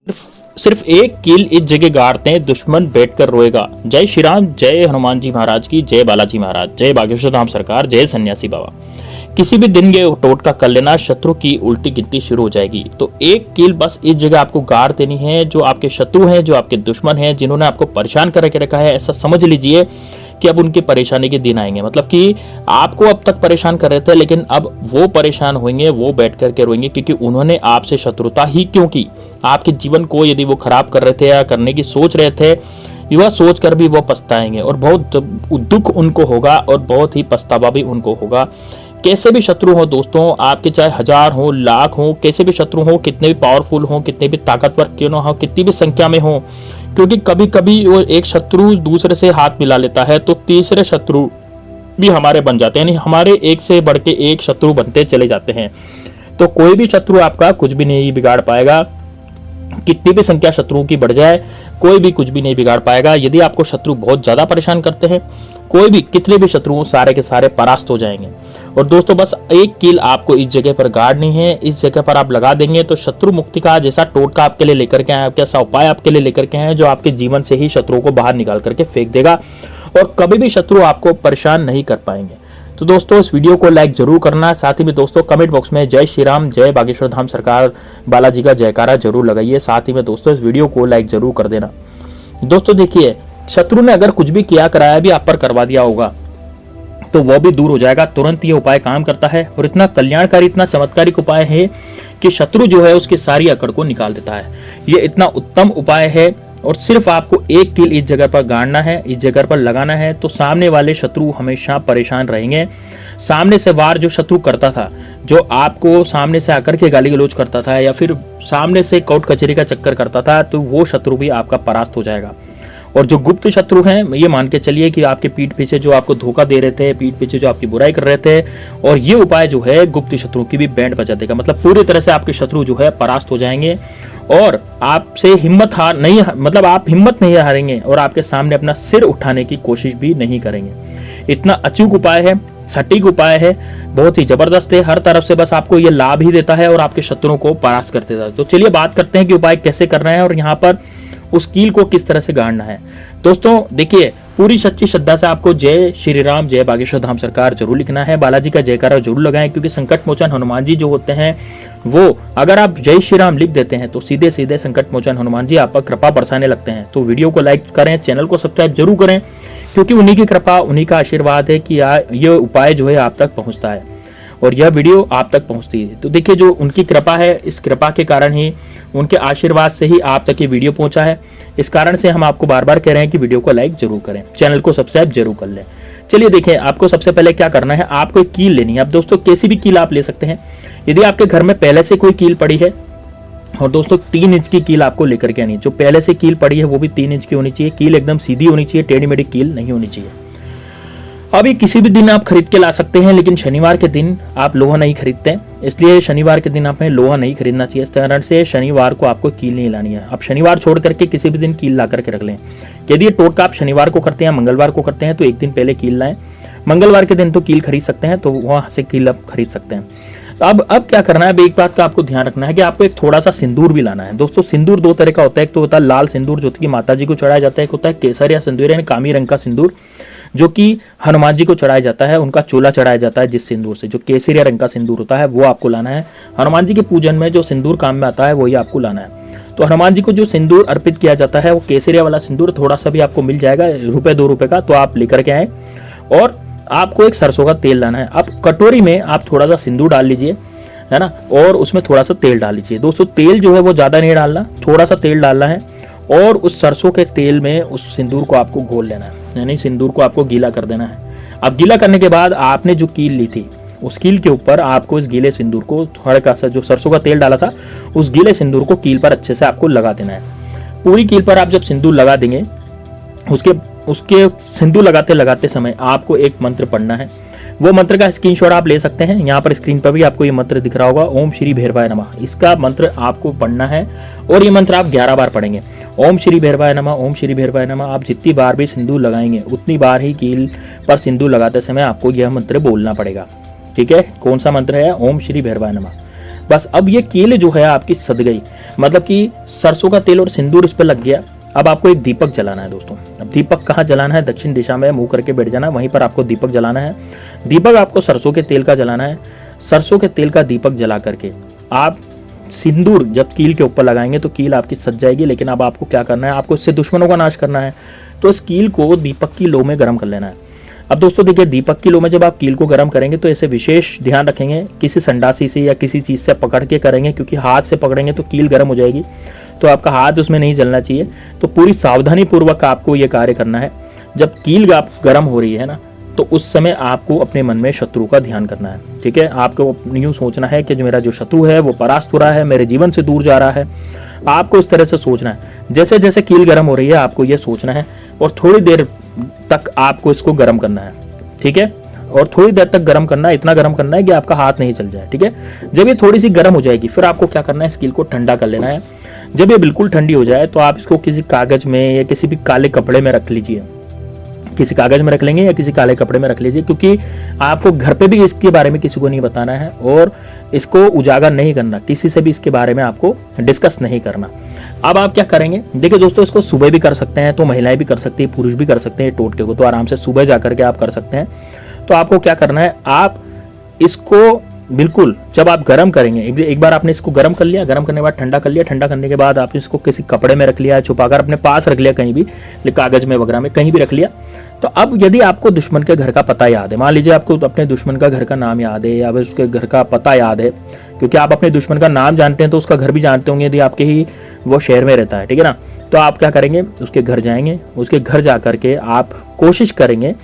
सिर्फ एक कील इस जगह गाड़ते हैं, दुश्मन बैठकर रोएगा। जय श्री राम, जय हनुमान जी महाराज की, जय बालाजी महाराज, जय बागेश्वर धाम सरकार, जय सन्यासी बाबा। किसी भी दिन ये टोटका कर लेना, शत्रु की उल्टी गिनती शुरू हो जाएगी। तो एक कील बस इस जगह आपको गाड़ देनी है। जो आपके शत्रु हैं, जो आपके दुश्मन हैं, जिन्होंने आपको परेशान करके रखा है, ऐसा समझ लीजिए कि अब उनकी परेशानी के दिन आएंगे। मतलब कि आपको अब तक परेशान कर रहे थे, लेकिन अब वो परेशान होंगे, वो बैठ करके रोएंगे, क्योंकि उन्होंने आपसे शत्रुता ही क्यों की। आपके जीवन को यदि वो खराब कर रहे थे या करने की सोच रहे थे, युवा सोच कर भी वो पछताएंगे और बहुत दुख उनको होगा और बहुत ही पछतावा भी उनको होगा। कैसे भी शत्रु हो दोस्तों, आपके चाहे 1000 हो, लाख हो, कैसे भी शत्रु हो, कितने भी पावरफुल हो, कितने भी ताकतवर क्यों ना हो, कितनी भी संख्या में हो, क्योंकि कभी कभी वो एक शत्रु दूसरे से हाथ मिला लेता है तो तीसरे शत्रु भी हमारे बन जाते हैं, यानी हमारे एक से बढ़ के एक शत्रु बनते चले जाते हैं। तो कोई भी शत्रु आपका कुछ भी नहीं बिगाड़ पाएगा। कितनी भी संख्या शत्रुओं की बढ़ जाए, कोई भी कुछ भी नहीं बिगाड़ पाएगा। यदि आपको शत्रु बहुत ज्यादा परेशान करते हैं, कोई भी कितने भी शत्रुओं सारे के सारे परास्त हो जाएंगे। और दोस्तों बस एक कील आपको इस जगह पर गाड़नी है। इस जगह पर आप लगा देंगे तो शत्रु मुक्ति का जैसा टोटका आपके लिए लेकर के आए, कैसा उपाय आपके लिए लेकर के आए, जो आपके जीवन से ही शत्रुओं को बाहर निकाल करके फेंक देगा और कभी भी शत्रु आपको परेशान नहीं कर पाएंगे। तो दोस्तों इस वीडियो को लाइक जरूर करना। साथ ही में दोस्तों कमेंट बॉक्स में जय श्री राम, जय बागेश्वर धाम सरकार, बालाजी का जयकारा जरूर लगाइए। साथ ही में दोस्तों इस वीडियो को लाइक जरूर कर देना। दोस्तों देखिए, शत्रु ने अगर कुछ भी किया कराया भी आप पर करवा दिया होगा तो वह भी दूर हो जाएगा। तुरंत ये उपाय काम करता है और इतना कल्याणकारी, इतना चमत्कारिक उपाय है कि शत्रु जो है उसकी सारी अकड़ को निकाल देता है। ये इतना उत्तम उपाय है और सिर्फ आपको एक कील इस जगह पर गाड़ना है, इस जगह पर लगाना है, तो सामने वाले शत्रु हमेशा परेशान रहेंगे। सामने से वार जो शत्रु करता था, जो आपको सामने से आकर के गाली गलौज करता था या फिर सामने से कोर्ट कचहरी का चक्कर करता था, तो वो शत्रु भी आपका परास्त हो जाएगा। और जो गुप्त शत्रु हैं, ये मान के चलिए कि आपके पीठ पीछे जो आपको धोखा दे रहे थे, पीठ पीछे जो आपकी बुराई कर रहे थे, और ये उपाय जो है गुप्त शत्रु की भी बैंड बजा देगा। मतलब पूरी तरह से आपके शत्रु जो है परास्त हो जाएंगे और आपसे हिम्मत हार नहीं, मतलब आप हिम्मत नहीं हारेंगे और आपके सामने अपना सिर उठाने की कोशिश भी नहीं करेंगे। इतना अचूक उपाय है, सटीक उपाय है, बहुत ही जबरदस्त है। हर तरफ से बस आपको ये लाभ ही देता है और आपके शत्रुओं को परास्त कर देता है। तो चलिए बात करते हैं कि उपाय कैसे करना है और यहाँ पर उस कील को किस तरह से गाड़ना है। दोस्तों देखिए, पूरी सच्ची श्रद्धा से आपको जय श्री राम, जय बागेश्वर धाम सरकार जरूर लिखना है। बालाजी का जयकारा जरूर लगाएं, क्योंकि संकट मोचन हनुमान जी जो होते हैं वो, अगर आप जय श्री राम लिख देते हैं तो सीधे सीधे संकट मोचन हनुमान जी आप पर कृपा बरसाने लगते हैं। तो वीडियो को लाइक करें, चैनल को सब्सक्राइब जरूर करें, क्योंकि उन्हीं की कृपा, उन्हीं का आशीर्वाद है कि ये उपाय जो है आप तक पहुंचता है और यह वीडियो आप तक पहुंचती है। तो देखिए, जो उनकी कृपा है, इस कृपा के कारण ही, उनके आशीर्वाद से ही आप तक ये वीडियो पहुंचा है। इस कारण से हम आपको बार बार कह रहे हैं कि वीडियो को लाइक जरूर करें, चैनल को सब्सक्राइब जरूर कर लें। चलिए देखिए, आपको सबसे पहले क्या करना है, आपको एक कील लेनी है। अब दोस्तों कैसी भी कील आप ले सकते हैं। यदि आपके घर में पहले से कोई कील पड़ी है, और दोस्तों 3 इंच की कील आपको लेकर के आनी है। जो पहले से कील पड़ी है वो भी 3 इंच की होनी चाहिए। कील एकदम सीधी होनी चाहिए, टेढ़ी मेढ़ी कील नहीं होनी चाहिए। अभी किसी भी दिन आप खरीद के ला सकते हैं, लेकिन शनिवार के दिन आप लोहा नहीं खरीदते हैं, इसलिए शनिवार के दिन आपने लोहा नहीं खरीदना चाहिए। इस तरह से शनिवार को आपको कील नहीं लानी है। आप शनिवार छोड़ करके किसी भी दिन कील ला करके रख लें। यदि ये टोटका आप शनिवार को करते हैं, मंगलवार को करते हैं, तो एक दिन पहले कील लाएं। मंगलवार के दिन तो कील खरीद सकते हैं, तो वहां से कील आप खरीद सकते हैं। अब क्या करना है, एक बात का आपको ध्यान रखना है कि आपको एक थोड़ा सा सिंदूर भी लाना है। दोस्तों सिंदूर 2 तरह का होता है। एक तो होता है लाल सिंदूर, जो कि माता जी को चढ़ाया जाता है। एक होता है केसरिया सिंदूर, यानी कामी रंग का सिंदूर, जो कि हनुमान जी को चढ़ाया जाता है। उनका चोला चढ़ाया जाता है जिस सिंदूर से, जो केसरिया रंग का सिंदूर होता है, वो आपको लाना है। हनुमान जी के पूजन में जो सिंदूर काम में आता है वही आपको लाना है। तो हनुमान जी को जो सिंदूर अर्पित किया जाता है वो केसरिया वाला सिंदूर थोड़ा सा भी आपको मिल जाएगा, ₹1-2 का, तो आप लेकर के आए। और आपको एक सरसों का तेल लाना है। अब कटोरी में आप थोड़ा सा सिंदूर डाल लीजिए, है ना, और उसमें थोड़ा सा तेल डाल लीजिए। दोस्तों तेल जो है वो ज्यादा नहीं डालना, थोड़ा सा तेल डालना है और उस सरसों के तेल में उस सिंदूर को आपको घोल लेना है, यानी सिंदूर को आपको गीला कर देना है। अब गीला करने के बाद आपने जो कील ली थी, उस कील के ऊपर आपको इस गीले सिंदूर को, थोड़ा सा जो सरसों का तेल डाला था, उस गीले सिंदूर को कील पर अच्छे से आपको लगा देना है। पूरी कील पर आप जब सिंदूर लगा देंगे, उसके सिंदूर लगाते लगाते समय आपको एक मंत्र पढ़ना है। वो मंत्र का स्क्रीनशॉट आप ले सकते हैं। यहाँ पर स्क्रीन पर भी आपको ये मंत्र दिख रहा होगा, ओम श्री भैरवाय नमः। इसका मंत्र आपको पढ़ना है और ये मंत्र आप 11 बार पढ़ेंगे। ओम श्री भैरवाय नमः, ओम श्री भैरवाय नमः। आप जितनी बार भी सिंदूर लगाएंगे उतनी बार ही कील पर सिंदूर लगाते समय आपको यह मंत्र बोलना पड़ेगा। ठीक है, कौन सा मंत्र है, ओम श्री भैरवाय नमः। बस अब ये कील जो है आपकी सद गई, मतलब कि सरसों का तेल और सिंदूर इस पर लग गया। अब आपको एक दीपक जलाना है दोस्तों। अब दीपक कहाँ जलाना है? दक्षिण दिशा में मुंह करके बैठ जाना, वहीं पर आपको दीपक जलाना है। दीपक आपको सरसों के तेल का जलाना है। सरसों के तेल का दीपक जला करके आप सिंदूर जब कील के ऊपर लगाएंगे तो कील आपकी सज जाएगी। लेकिन अब आपको क्या करना है? आपको इससे दुश्मनों का नाश करना है। तो इस कील को दीपक की लो में गर्म कर लेना है। अब दोस्तों देखिए, दीपक की लो में जब आप कील को गर्म करेंगे तो ऐसे विशेष ध्यान रखेंगे, किसी संडासी से या किसी चीज से पकड़ के करेंगे, क्योंकि हाथ से पकड़ेंगे तो कील गर्म हो जाएगी, तो आपका हाथ उसमें नहीं जलना चाहिए। तो पूरी सावधानी पूर्वक आपको ये कार्य करना है। जब कील आप गर्म हो रही है ना, तो उस समय आपको अपने मन में शत्रु का ध्यान करना है। ठीक है, आपको यूं सोचना है कि जो मेरा जो शत्रु है वो परास्त हो रहा है, मेरे जीवन से दूर जा रहा है। आपको इस तरह से सोचना है। जैसे जैसे कील गर्म हो रही है आपको ये सोचना है, और थोड़ी देर तक आपको इसको गर्म करना है। ठीक है, और थोड़ी देर तक गर्म करना है, इतना गर्म करना है कि आपका हाथ नहीं चल जाए। ठीक है, जब ये थोड़ी सी गर्म हो जाएगी फिर आपको क्या करना है? इस कील को ठंडा कर लेना है। जब ये बिल्कुल ठंडी हो जाए तो आप इसको किसी कागज में या किसी भी काले कपड़े में रख लीजिए। किसी कागज में रख लेंगे या किसी काले कपड़े में रख लीजिए, क्योंकि आपको घर पे भी इसके बारे में किसी को नहीं बताना है और इसको उजागर नहीं करना, किसी से भी इसके बारे में आपको डिस्कस नहीं करना। अब आप क्या करेंगे? देखिए दोस्तों, इसको सुबह भी कर सकते हैं, तो महिलाएं भी कर सकती है, पुरुष भी कर सकते हैं। टोटके को तो आराम से सुबह जाकर के आप कर सकते हैं। तो आपको क्या करना है? आप इसको बिल्कुल जब आप गर्म करेंगे, एक बार आपने इसको गर्म कर लिया, गर्म करने के बाद ठंडा कर लिया, ठंडा करने के बाद आप इसको किसी कपड़े में रख लिया, छुपाकर अपने पास रख लिया, कहीं भी कागज में वगैरह में कहीं भी रख लिया। तो अब यदि आपको दुश्मन के घर का पता याद है, मान लीजिए आपको अपने दुश्मन का घर का नाम याद है या फिर उसके घर का पता याद है, क्योंकि आप अपने दुश्मन का नाम जानते हैं तो उसका घर भी जानते होंगे यदि आपके ही वो शहर में रहता है। ठीक है ना, तो आप क्या करेंगे? उसके घर जाएंगे, उसके घर जा करके आप कोशिश करेंगे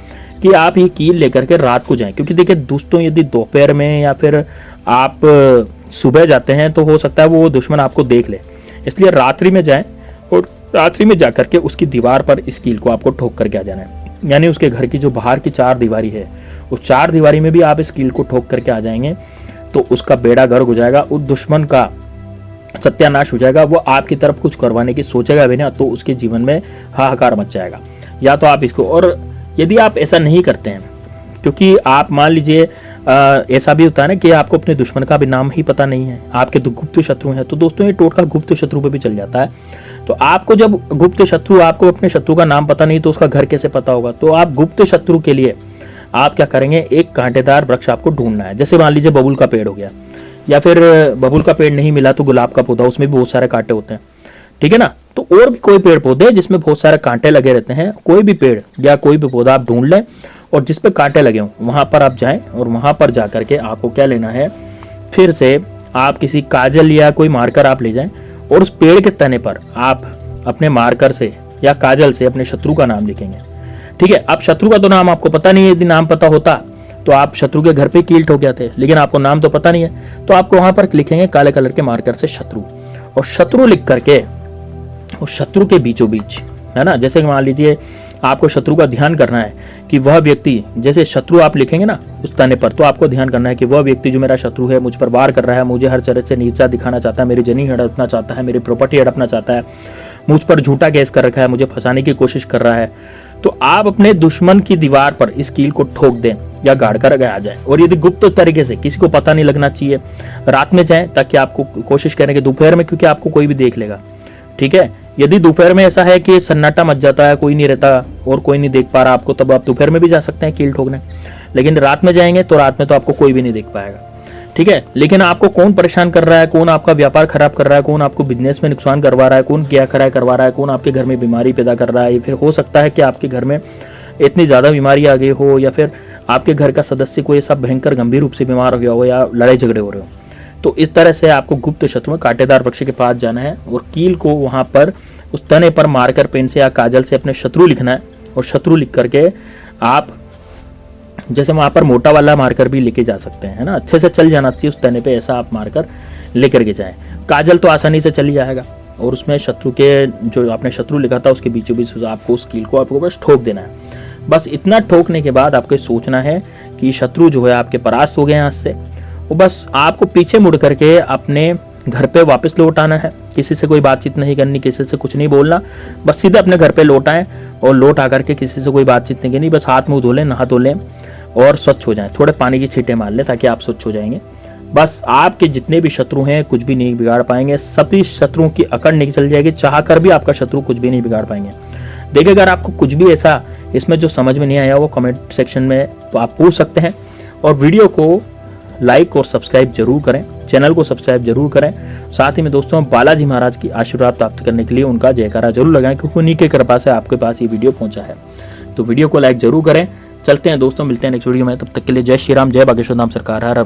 कि आप ये कील लेकर के रात को जाएं, क्योंकि देखिए दोस्तों, यदि दोपहर में या फिर आप सुबह जाते हैं तो हो सकता है वो दुश्मन आपको देख ले, इसलिए रात्रि में जाएं और रात्रि में जाकर के उसकी दीवार पर इस कील को आपको ठोक करके आ जाना है। यानी उसके घर की जो बाहर की चार दीवारी है, उस चार दीवारी में भी आप इस कील को ठोक करके आ जाएंगे तो उसका बेड़ा गर्क हो जाएगा, उस दुश्मन का सत्यानाश हो जाएगा। वो आपकी तरफ कुछ करवाने की सोचेगा भी ना, तो उसके जीवन में हाहाकार मच जाएगा। या तो आप इसको, और यदि आप ऐसा नहीं करते हैं, क्योंकि आप मान लीजिए ऐसा भी होता है ना कि आपको अपने दुश्मन का भी नाम ही पता नहीं है, आपके तो गुप्त शत्रु हैं, तो दोस्तों ये टोटका गुप्त शत्रु पे भी चल जाता है। तो आपको जब गुप्त शत्रु, आपको अपने शत्रु का नाम पता नहीं तो उसका घर कैसे पता होगा? तो आप गुप्त शत्रु के लिए आप क्या करेंगे? एक कांटेदार वृक्ष आपको ढूंढना है। जैसे मान लीजिए बबूल का पेड़ हो गया, या फिर बबूल का पेड़ नहीं मिला तो गुलाब का पौधा, उसमें भी बहुत सारे कांटे होते हैं। ठीक है ना, तो और भी कोई पेड़ पौधे जिसमें बहुत सारे कांटे लगे रहते हैं, कोई भी पेड़ या कोई भी पौधा आप ढूंढ लें और जिस पे कांटे लगे हों वहां पर आप जाएं, और वहां पर जाकर के आपको क्या लेना है? फिर से आप किसी काजल या कोई मार्कर आप ले जाएं और उस पेड़ के तने पर आप अपने मार्कर से या काजल से अपने शत्रु का नाम लिखेंगे। ठीक है, अब शत्रु का तो नाम आपको पता नहीं है, यदि नाम पता होता तो आप शत्रु के घर पे कील ठोक जाते, लेकिन आपको नाम तो पता नहीं है, तो आपको वहां पर लिखेंगे काले कलर के मार्कर से शत्रु, और शत्रु लिख करके उस शत्रु के बीचों बीच, है ना, जैसे मान लीजिए आपको शत्रु का ध्यान करना है कि वह व्यक्ति, जैसे शत्रु आप लिखेंगे ना उस तने पर, तो आपको ध्यान करना है कि वह व्यक्ति जो मेरा शत्रु है, मुझ पर वार कर रहा है, मुझे हर तरह से नीचा दिखाना चाहता है, मेरी जमीन हड़पना चाहता है, मेरी प्रॉपर्टी हड़पना चाहता है, मुझ पर झूठा केस कर रखा है, मुझे फंसाने की कोशिश कर रहा है, तो आप अपने दुश्मन की दीवार पर इस कील को ठोक दें या गाड़ कर आ जाए। और यदि गुप्त तरीके से, किसी को पता नहीं लगना चाहिए, रात में जाएं, ताकि आपको कोशिश करें कि दोपहर में, क्योंकि आपको कोई भी देख लेगा। ठीक है, यदि दोपहर में ऐसा है कि सन्नाटा मच जाता है, कोई नहीं रहता और कोई नहीं देख पा रहा आपको, तब आप दोपहर में भी जा सकते हैं कील ठोकने, लेकिन रात में जाएंगे तो रात में तो आपको कोई भी नहीं देख पाएगा। ठीक है, लेकिन आपको कौन परेशान कर रहा है, कौन आपका व्यापार खराब कर रहा है, कौन आपको बिजनेस में नुकसान करवा रहा है, कौन क्या खराब करवा रहा है, कौन आपके घर में बीमारी पैदा कर रहा है, फिर हो सकता है कि आपके घर में इतनी ज़्यादा बीमारी आ गई हो, या फिर आपके घर का सदस्य कोई ऐसा भयंकर गंभीर रूप से बीमार हो गया हो, या लड़ाई झगड़े हो रहे हो। तो इस तरह से आपको गुप्त शत्रु में कांटेदार वृक्ष के पास जाना है और कील को वहां पर उस तने पर मारकर पेन से या काजल से अपने शत्रु लिखना है, और शत्रु लिख करके आप, जैसे वहां पर मोटा वाला मार्कर भी लेके जा सकते हैं, है ना, अच्छे से चल जाना चाहिए उस तने पे, ऐसा आप मार्कर लेकर के जाएं। काजल तो आसानी से चल जाएगा, और उसमें शत्रु के, जो आपने शत्रु लिखा था उसके बीचों बीच आपको उस कील को आपको बस ठोक देना है। बस इतना ठोकने के बाद आपको सोचना है कि शत्रु जो है आपके परास्त हो गए हाथ से, वो बस आपको पीछे मुड़ करके अपने घर पे वापस लौट आना है। किसी से कोई बातचीत नहीं करनी, किसी से कुछ नहीं बोलना, बस सीधे अपने घर पे लौट आए, और लौट आकर के किसी से कोई बातचीत नहीं करनी, बस हाथ मुंह धो लें, नहा धो लें और स्वच्छ हो जाएं। थोड़े पानी की छींटे मार लें ताकि आप स्वच्छ हो जाएंगे। बस आपके जितने भी शत्रु हैं कुछ भी नहीं बिगाड़ पाएंगे, सभी शत्रुओं की अकड़ नहीं चल जाएगी, चाह कर भी आपका शत्रु कुछ भी नहीं बिगाड़ पाएंगे। देखिए, अगर आपको कुछ भी ऐसा इसमें जो समझ में नहीं आया वो कमेंट सेक्शन में तो आप पूछ सकते हैं, और वीडियो को लाइक और सब्सक्राइब जरूर करें, चैनल को सब्सक्राइब जरूर करें। साथ ही में दोस्तों, बालाजी महाराज की आशीर्वाद प्राप्त करने के लिए उनका जयकारा जरूर लगाएं, क्योंकि उन्हीं की कृपा से आपके पास ये वीडियो पहुंचा है। तो वीडियो को लाइक जरूर करें। चलते हैं दोस्तों, मिलते हैं नेक्स्ट वीडियो में, तब तक के लिए जय श्री राम, जय बागेश्वर धाम सरकार। हर